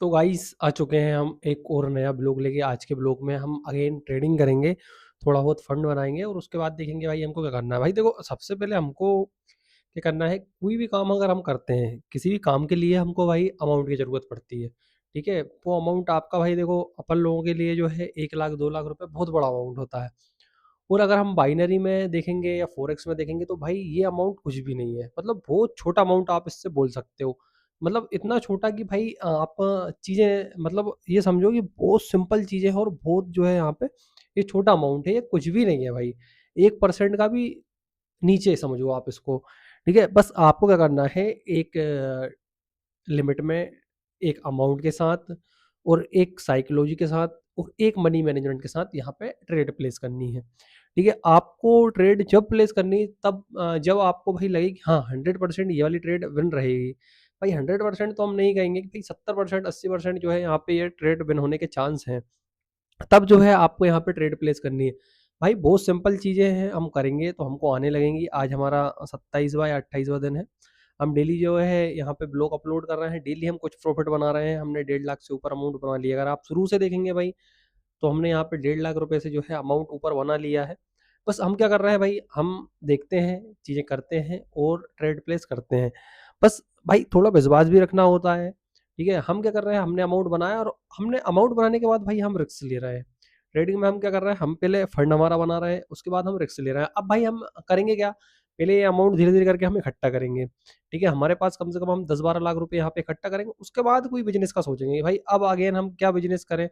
तो गाइस आ चुके हैं हम एक और नया ब्लॉग लेके। आज के ब्लॉग में हम अगेन ट्रेडिंग करेंगे, थोड़ा बहुत फंड बनाएँगे और उसके बाद देखेंगे भाई हमको क्या करना है। भाई देखो, सबसे पहले हमको क्या करना है, कोई भी काम अगर हम करते हैं, किसी भी काम के लिए हमको भाई अमाउंट की ज़रूरत पड़ती है, ठीक है? वो अमाउंट आपका भाई देखो अपन लोगों के लिए जो है 1 लाख 2 लाख रुपए बहुत बड़ा अमाउंट होता है। और अगर हम बाइनरी में देखेंगे या फ़ॉरेक्स में देखेंगे तो भाई ये अमाउंट कुछ भी नहीं है। मतलब बहुत छोटा अमाउंट आप इससे बोल सकते हो। मतलब इतना छोटा कि भाई आप चीज़ें मतलब ये समझो कि बहुत सिंपल चीज़ें हैं और बहुत जो है यहाँ पे ये छोटा अमाउंट है, ये कुछ भी नहीं है भाई। 1% का भी नीचे समझो आप इसको, ठीक है? बस आपको क्या करना है, एक लिमिट में, एक अमाउंट के साथ और एक साइकोलॉजी के साथ और एक मनी मैनेजमेंट के साथ यहाँ पे ट्रेड प्लेस करनी है, ठीक है? आपको ट्रेड जब प्लेस करनी है तब जब आपको भाई लगे कि हाँ 100% ये वाली ट्रेड विन रहेगी। भाई 100% तो हम नहीं कहेंगे कि भाई 70% 80% जो है यहाँ पे ये ट्रेड विन होने के चांस हैं। तब जो है आपको यहाँ पे ट्रेड प्लेस करनी है। भाई बहुत सिंपल चीज़ें हैं, हम करेंगे तो हमको आने लगेंगी। आज हमारा 27वाँ या 28वाँ दिन है। हम डेली जो है यहाँ पे ब्लॉग अपलोड कर रहे हैं, डेली हम कुछ प्रॉफ़िट बना रहे हैं। हमने 1.5 लाख से ऊपर अमाउंट बना लिया। अगर आप शुरू से देखेंगे भाई, तो हमने यहाँ पे 1.5 लाख रुपए से जो है अमाउंट ऊपर बना लिया है। बस हम क्या कर रहे हैं भाई, हम देखते हैं, चीज़ें करते हैं और ट्रेड प्लेस करते हैं। बस भाई थोड़ा विश्वास भी रखना होता है, ठीक है? हम क्या कर रहे हैं, हमने अमाउंट बनाया और हमने अमाउंट बनाने के बाद भाई हम रिस्क ले रहे हैं। ट्रेडिंग में हम क्या कर रहे हैं, हम पहले फंड हमारा बना रहे हैं, उसके बाद हम रिस्क ले रहे हैं। अब भाई हम करेंगे क्या, पहले ये अमाउंट धीरे-धीरे करके हम इकट्ठा करेंगे, ठीक है? हमारे पास कम से कम हम 10-12 लाख रुपए यहाँ पे इकट्ठा करेंगे, उसके बाद कोई बिज़नेस का सोचेंगे। भाई अब अगेन हम क्या बिज़नेस करें,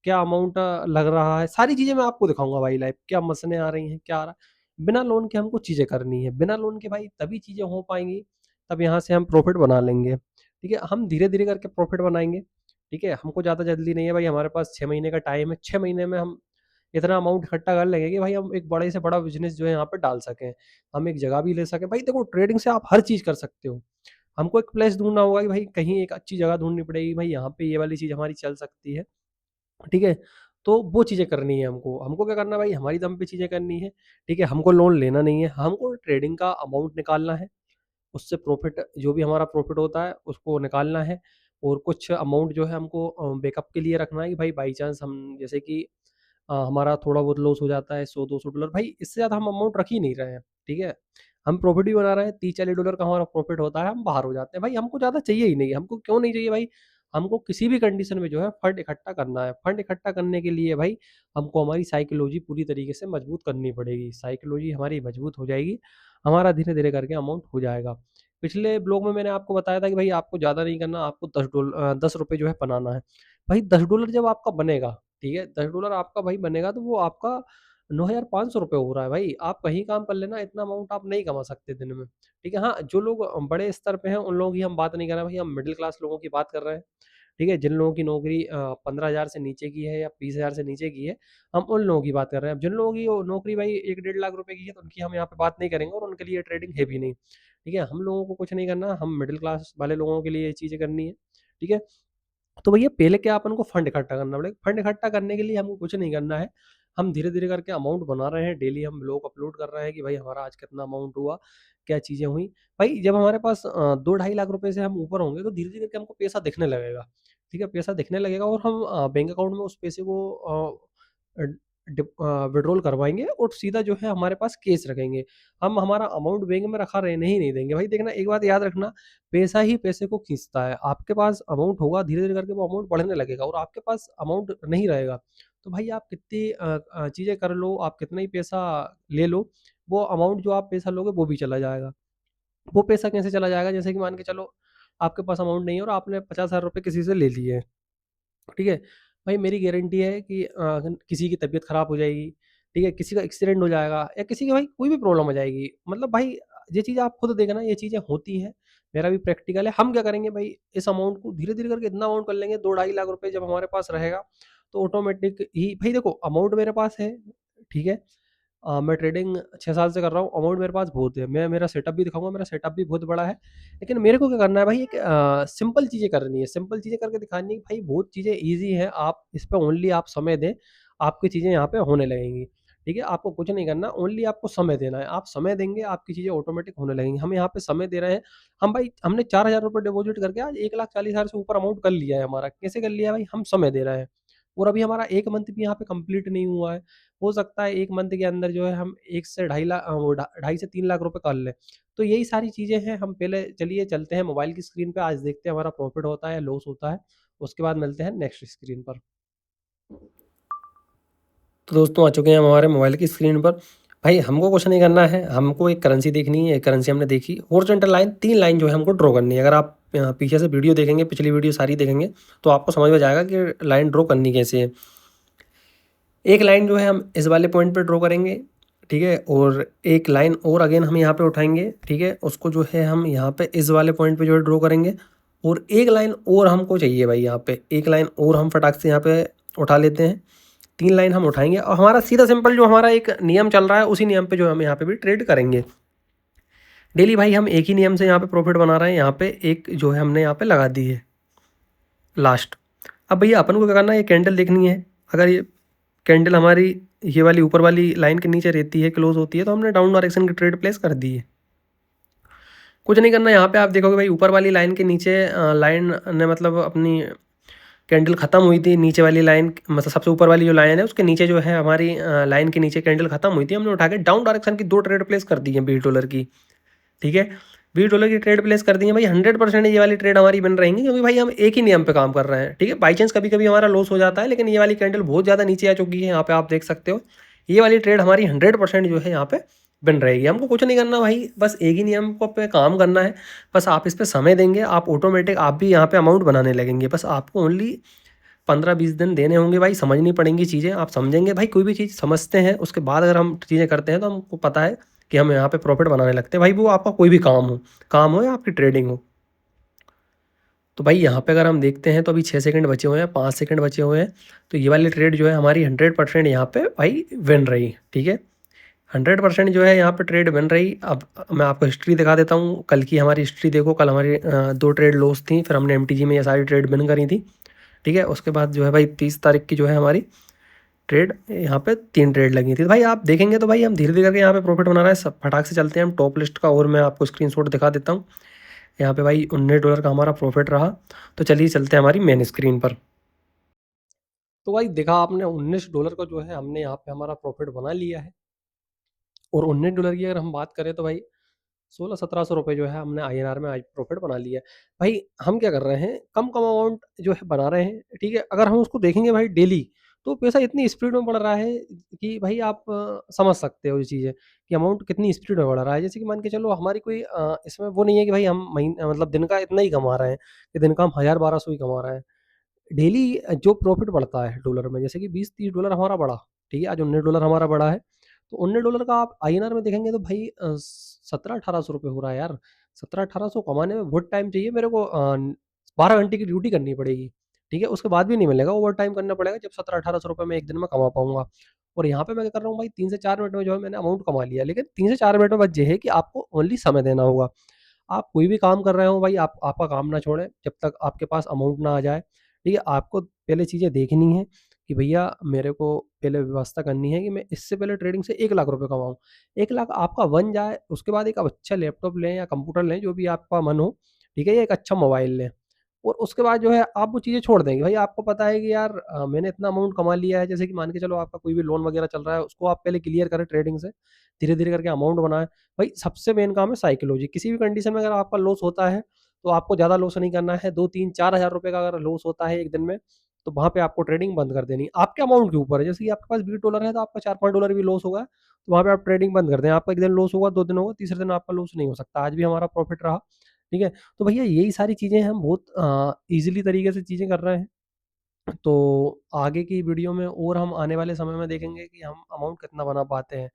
क्या अमाउंट लग रहा है, सारी चीज़ें मैं आपको दिखाऊँगा भाई लाइव, क्या मसलें आ रही हैं, क्या आ रहा है। बिना लोन के हमको चीज़ें करनी है, बिना लोन के भाई तभी चीज़ें हो पाएँगी, तब यहाँ से हम प्रॉफ़िट बना लेंगे, ठीक है? हम धीरे-धीरे करके प्रॉफ़िट बनाएँगे, ठीक है? हमको ज़्यादा जल्दी नहीं है भाई, हमारे पास 6 महीने का टाइम है, 6 महीने में हम इतना अमाउंट इकट्ठा कर लेंगे कि भाई हम एक बड़े से बड़ा बिज़नेस जो है यहाँ पे डाल सकें, हम एक जगह भी ले सकें। भाई देखो, ट्रेडिंग से आप हर चीज़ कर सकते हो। हमको एक प्लेस ढूँढना होगा कि भाई कहीं एक अच्छी जगह ढूँढनी पड़ेगी, भाई यहाँ पे ये वाली चीज़ हमारी चल सकती है। ठीक है? तो वो चीज़ें करनी है हमको। हमको क्या करना है भाई, हमारी दम पे चीज़ें करनी है, ठीक है? हमको लोन लेना नहीं है, हमको ट्रेडिंग का अमाउंट निकालना है, उससे प्रॉफ़िट जो भी हमारा प्रॉफ़िट होता है उसको निकालना है और कुछ अमाउंट जो है हमको बैकअप के लिए रखना है कि भाई बाई चांस हम जैसे कि हमारा थोड़ा बहुत लॉस हो जाता है $100-200, भाई इससे ज़्यादा हम अमाउंट रख ही नहीं रहे हैं, ठीक है? हम प्रॉफ़िट भी बना रहे हैं, $30-40 का हमारा प्रॉफ़िट होता है, हम बाहर हो जाते हैं। भाई हमको ज़्यादा चाहिए ही नहीं, हमको क्यों नहीं चाहिए भाई? हमको किसी भी कंडीशन में जो है फंड इकट्ठा करना है। फंड इकट्ठा करने के लिए भाई हमको हमारी साइकोलॉजी पूरी तरीके से मजबूत करनी पड़ेगी। साइकोलॉजी हमारी मजबूत हो जाएगी, हमारा धीरे-धीरे करके अमाउंट हो जाएगा। पिछले ब्लॉग में मैंने आपको बताया था कि भाई आपको ज़्यादा नहीं करना, आपको $10 जो है बनाना है। भाई $10 जब आपका बनेगा, ठीक है? $10 आपका भाई बनेगा तो वो आपका ₹9,500 हो रहा है भाई। आप कहीं काम कर लेना, इतना अमाउंट आप नहीं कमा सकते दिन में, ठीक है? हाँ, जो लोग बड़े स्तर पे हैं उन लोगों की हम बात नहीं कर रहे हैं भाई, हम मिडल क्लास लोगों की बात कर रहे हैं, ठीक है? जिन लोगों की नौकरी 15,000 से नीचे की है या 20,000 से नीचे की है, हम उन लोगों की बात कर रहे हैं। अब जिन लोगों की वो नौकरी भाई 1 डेढ़ लाख रुपए की है तो उनकी हम यहाँ पे बात नहीं करेंगे और उनके लिए ट्रेडिंग है भी नहीं, ठीक है? हम लोगों को कुछ नहीं करना, हम मिडल क्लास वाले लोगों के लिए ये चीज़ें करनी है, ठीक है? तो भैया पहले क्या अपन को फंड इकट्ठा करना पड़ेगा। फंड इकट्ठा करने के लिए हमको कुछ नहीं करना है। हम धीरे-धीरे करके अमाउंट बना रहे हैं, डेली हम ब्लॉग अपलोड कर रहे हैं कि भाई हमारा आज कितना अमाउंट हुआ, क्या चीज़ें हुई। भाई जब हमारे पास 2 ढाई लाख रुपए से हम ऊपर होंगे तो धीरे-धीरे करके हमको पैसा दिखने लगेगा, ठीक है? पैसा दिखने लगेगा और हम बैंक अकाउंट में उस पैसे को विथड्रॉल करवाएँगे और सीधा जो है हमारे पास कैश रखेंगे। हम हमारा अमाउंट बैंक में रखा रहने ही नहीं देंगे। भाई देखना, एक बात याद रखना, पैसा ही पैसे को खींचता है। आपके पास अमाउंट होगा, धीरे-धीरे करके वो अमाउंट बढ़ने लगेगा और आपके पास अमाउंट नहीं रहेगा, तो भाई आप कितनी चीज़ें कर लो, आप कितना ही पैसा ले लो, वो अमाउंट जो आप पैसा लोगे वो भी चला जाएगा। वो पैसा कैसे चला जाएगा? जैसे कि मान के चलो, आपके पास अमाउंट नहीं है और आपने 50,000 रुपए किसी से ले लिए हैं, ठीक है? भाई मेरी गारंटी है कि किसी की तबीयत खराब हो जाएगी, ठीक है? किसी का एक्सीडेंट हो जाएगा या किसी की भाई कोई भी प्रॉब्लम हो जाएगी। मतलब भाई ये चीज़ आप खुद देखना, ये चीज़ें होती हैं, मेरा भी प्रैक्टिकल है। हम क्या करेंगे भाई, इस अमाउंट को धीरे-धीरे करके इतना अमाउंट कर लेंगे, 2 ढाई लाख रुपए जब हमारे पास रहेगा, तो ऑटोमेटिक ही भाई देखो अमाउंट मेरे पास है, ठीक है? मैं ट्रेडिंग 6 साल से कर रहा हूँ, अमाउंट मेरे पास बहुत है। मैं मेरा सेटअप भी दिखाऊँगा, मेरा सेटअप भी बहुत बड़ा है। लेकिन मेरे को क्या करना है भाई, एक सिंपल चीज़ें करनी है, सिंपल चीज़ें करके दिखानी है कि भाई बहुत चीज़ें ईज़ी हैं, आप इस पे ओनली आप समय दें, आपकी चीज़ें यहाँ पे होने लगेंगी। ठीक है? आपको कुछ नहीं करना, ओनली आपको समय देना है। आप समय देंगे, आपकी चीज़ें ऑटोमेटिक होने लगेंगी। हम यहाँ पे समय दे रहे हैं, हम भाई हमने ₹4000 डिपॉज़िट करके आज 1,40,000 से ऊपर अमाउंट कर लिया है हमारा। कैसे कर लिया है भाई? हम समय दे रहे हैं और अभी हमारा 1 मंथ भी यहाँ पे कंप्लीट नहीं हुआ है। हो सकता है 1 मंथ के अंदर जो है हम 1 से ढाई वो ढाई से 3 लाख रुपए कर लें। तो यही सारी चीज़ें हैं, हम पहले चलिए चलते हैं मोबाइल की स्क्रीन पे, आज देखते हैं हमारा प्रॉफ़िट होता है या लॉस होता है। उसके बाद मिलते हैं नेक्स्ट स्क्रीन पर। तो दोस्तों आ चुके हैं हम हमारे मोबाइल की स्क्रीन पर। भाई हमको कुछ नहीं करना है, हमको एक करेंसी देखनी है, एक करेंसी हमने देखी, हॉरिज़ॉन्टल लाइन 3 लाइन जो है हमको ड्रॉ करनी है। अगर आप पीछे से वीडियो देखेंगे, पिछली वीडियो सारी देखेंगे, तो आपको समझ में जाएगा कि लाइन ड्रॉ करनी कैसे है। एक लाइन जो है हम इस वाले पॉइंट पे ड्रॉ करेंगे, ठीक है? और एक लाइन और अगेन हम यहाँ पे उठाएँगे, ठीक है? उसको जो है हम यहाँ पे इस वाले पॉइंट पे जो है ड्रॉ करेंगे और एक लाइन और हमको चाहिए भाई यहाँ पे, एक लाइन और हम फटाक से यहाँ पे उठा लेते हैं। 3 लाइन हम उठाएँगे और हमारा सीधा सिंपल जो हमारा एक नियम चल रहा है, उसी नियम पे जो हम यहाँ पे भी ट्रेड करेंगे। डेली भाई हम एक ही नियम से यहाँ पे प्रॉफिट बना रहे हैं, यहाँ पे एक जो है हमने यहाँ पे लगा दी है लास्ट। अब भैया अपन को क्या करना है, ये कैंडल देखनी है। अगर ये कैंडल हमारी ये वाली ऊपर वाली लाइन के नीचे रहती है, क्लोज होती है, तो हमने डाउन डायरेक्शन की ट्रेड प्लेस कर दी है। कुछ नहीं करना, यहाँ पे आप देखोगे भाई ऊपर वाली लाइन के नीचे लाइन ने मतलब अपनी कैंडल ख़त्म हुई थी, नीचे वाली लाइन मतलब सबसे ऊपर वाली जो लाइन है उसके नीचे जो है हमारी लाइन के नीचे कैंडल ख़त्म हुई थी, हमने उठा के डाउन डायरेक्शन की 2 ट्रेड प्लेस कर दी है $20 की, ठीक है? $20 की ट्रेड प्लेस कर दी है भाई, 100% ये वाली ट्रेड हमारी बन रहेंगी क्योंकि भाई हम एक ही नियम पे काम कर रहे हैं, ठीक है? बाई चांस कभी-कभी हमारा लॉस हो जाता है, लेकिन ये वाली कैंडल बहुत ज़्यादा नीचे आ चुकी है, यहाँ पे आप देख सकते हो। ये वाली ट्रेड हमारी 100% जो है यहाँ पे बन रहेगी। हमको कुछ नहीं करना भाई, बस एक ही नियम को पे काम करना है। बस आप इस पे समय देंगे, आप ऑटोमेटिक आप भी यहाँ पे अमाउंट बनाने लगेंगे। बस आपको ओनली 15-20 दिन देने होंगे भाई, समझनी पड़ेंगी चीज़ें, आप समझेंगे भाई, कोई भी चीज़ समझते हैं, उसके बाद अगर हम चीज़ें करते हैं तो हमको पता है कि हम यहाँ पे प्रॉफिट बनाने लगते हैं। भाई वो आपका कोई भी काम हो या आपकी ट्रेडिंग हो। तो भाई यहाँ पे अगर हम देखते हैं तो अभी 6 सेकंड बचे हुए हैं, 5 सेकंड बचे हुए हैं, तो ये वाली ट्रेड जो है हमारी 100% यहाँ पे भाई विन रही, ठीक है? 100% जो है यहाँ पे ट्रेड बन रही। अब मैं आपको हिस्ट्री दिखा देता हूँ, कल की हमारी हिस्ट्री देखो, कल हमारी 2 ट्रेड लॉस थी, फिर हमने एमटीजी में ये सारी ट्रेड विन करी थी, ठीक है? उसके बाद जो है भाई 30 तारीख की जो है हमारी ट्रेड यहाँ पे 3 ट्रेड लगी थी। तो भाई आप देखेंगे तो भाई हम धीरे-धीरे करके यहाँ पे प्रॉफिट बना रहे हैं। सब फटाक से चलते हैं हम टॉप लिस्ट का, और मैं आपको स्क्रीनशॉट दिखा देता हूँ। यहाँ पे भाई $19 का हमारा प्रॉफिट रहा। तो चलिए चलते हैं हमारी मेन स्क्रीन पर। तो भाई देखा आपने, $19 का जो है हमने यहाँ पे हमारा प्रॉफिट बना लिया है। और $19 की अगर हम बात करें तो भाई 1600-1700 जो है हमने आईएनआर में आज प्रॉफिट बना लिया है। भाई हम क्या कर रहे हैं, कम-कम अमाउंट जो है बना रहे हैं, ठीक है? अगर हम उसको देखेंगे भाई डेली, तो पैसा इतनी स्पीड में बढ़ रहा है कि भाई आप समझ सकते हो ये चीज़ें कि अमाउंट कितनी स्पीड में बढ़ रहा है। जैसे कि मान के चलो हमारी कोई इसमें वो नहीं है कि भाई हम मतलब दिन का इतना ही कमा रहे हैं, कि दिन का हम 1000-1200 ही कमा रहे हैं। डेली जो प्रॉफिट बढ़ता है डॉलर में, जैसे कि $20-30 हमारा बढ़ा, ठीक है? आज $19 हमारा बढ़ा है, तो $19 का आप आईएनआर में देखेंगे तो भाई 1700-1800 रुपए हो रहा है यार। 1700-1800 कमाने में बहुत टाइम चाहिए मेरे को, 12 घंटे की ड्यूटी करनी पड़ेगी, ठीक है? उसके बाद भी नहीं मिलेगा, ओवरटाइम करना पड़ेगा, जब 1700-1800 रुपए मैं 1 दिन में कमा पाऊँगा। और यहाँ पे मैं क्या कर रहा हूँ भाई, 3 से 4 मिनट में जो है मैंने अमाउंट कमा लिया। लेकिन 3 से 4 मिनट में बस ये है कि आपको ओनली समय देना होगा। आप कोई भी काम कर रहे हो भाई, आप आपका काम ना छोड़ें, जब तक आपके पास अमाउंट ना आ जाए। ठीक है? आपको पहले चीज़ें देखनी है कि भैया मेरे को पहले व्यवस्था करनी है कि मैं इससे पहले ट्रेडिंग से 1 लाख रुपए कमाऊँ। 1 लाख आपका बन जाए, उसके बाद एक आप अच्छा लैपटॉप लें या कंप्यूटर लें, जो भी आपका मन हो, ठीक है? या एक अच्छा मोबाइल लें। और उसके बाद जो है आप वो चीज़ें छोड़ देंगे। भाई आपको पता है कि यार मैंने इतना अमाउंट कमा लिया है, जैसे कि मान के चलो आपका कोई भी लोन वगैरह चल रहा है, उसको आप पहले क्लियर करें ट्रेडिंग से, धीरे-धीरे करके अमाउंट बनाएँ। भाई सबसे मेन काम है साइकोलॉजी। किसी भी कंडीशन में अगर आपका लॉस होता है, तो आपको ज़्यादा लॉस नहीं करना है। 2, 3, 4,000 रुपए का अगर लॉस होता है 1 दिन में, तो वहाँ पे आपको ट्रेडिंग बंद कर देनी है। आपके अमाउंट के ऊपर है, जैसे कि आपके पास $20 है, तो आपका $4-5 भी लॉस होगा, तो वहाँ पे आप ट्रेडिंग बंद कर दें। आपका 1 दिन लॉस होगा, 2 दिन होगा, तीसरे दिन आपका लॉस नहीं हो सकता। आज भी हमारा प्रॉफिट रहा, ठीक है? तो भैया यही सारी चीज़ें हम बहुत ईज़िली तरीके से चीज़ें कर रहे हैं। तो आगे की वीडियो में और हम आने वाले समय में देखेंगे कि हम अमाउंट कितना बना पाते हैं।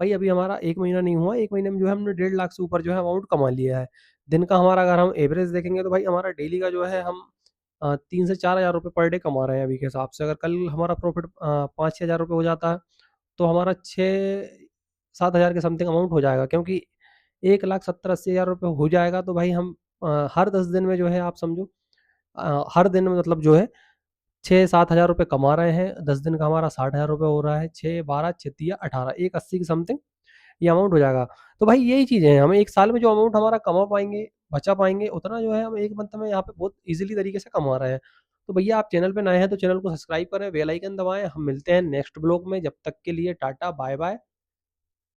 भाई अभी हमारा 1 महीना नहीं हुआ, 1 महीने में जो है हमने 1.5 लाख से ऊपर जो है अमाउंट कमा लिया है। दिन का हमारा अगर हम एवरेज देखेंगे तो भाई हमारा डेली का जो है हम 3 से 4,000 रुपए पर डे कमा रहे हैं अभी के हिसाब से। अगर कल हमारा प्रॉफिट 5-6 हज़ार रुपए हो जाता है, तो हमारा 6-7 हज़ार के समथिंग अमाउंट हो जाएगा, क्योंकि 1,70,80 हज़ार रुपए हो जाएगा, तो भाई हम हर 10 दिन में जो है आप समझो, हर दिन में मतलब जो है 6-7 हज़ार रुपए कमा रहे हैं, 10 दिन का हमारा 60,000 रुपए हो रहा है, 6 12 6 तिया 18, 180 के समथिंग ये अमाउंट हो जाएगा। तो भाई यही चीज़ें हैं, हम 1 साल में जो अमाउंट हमारा कमा पाएँगे, बचा पाएँगे, उतना जो है हम 1 मंथ में यहाँ पे बहुत ईज़िली तरीके से कमा रहे हैं। तो भैया आप चैनल पे नए हैं तो चैनल को सब्सक्राइब करें, बेल आइकन दबाएँ, हम मिलते हैं नेक्स्ट व्लॉग में, जब तक के लिए टाटा, बाय-बाय।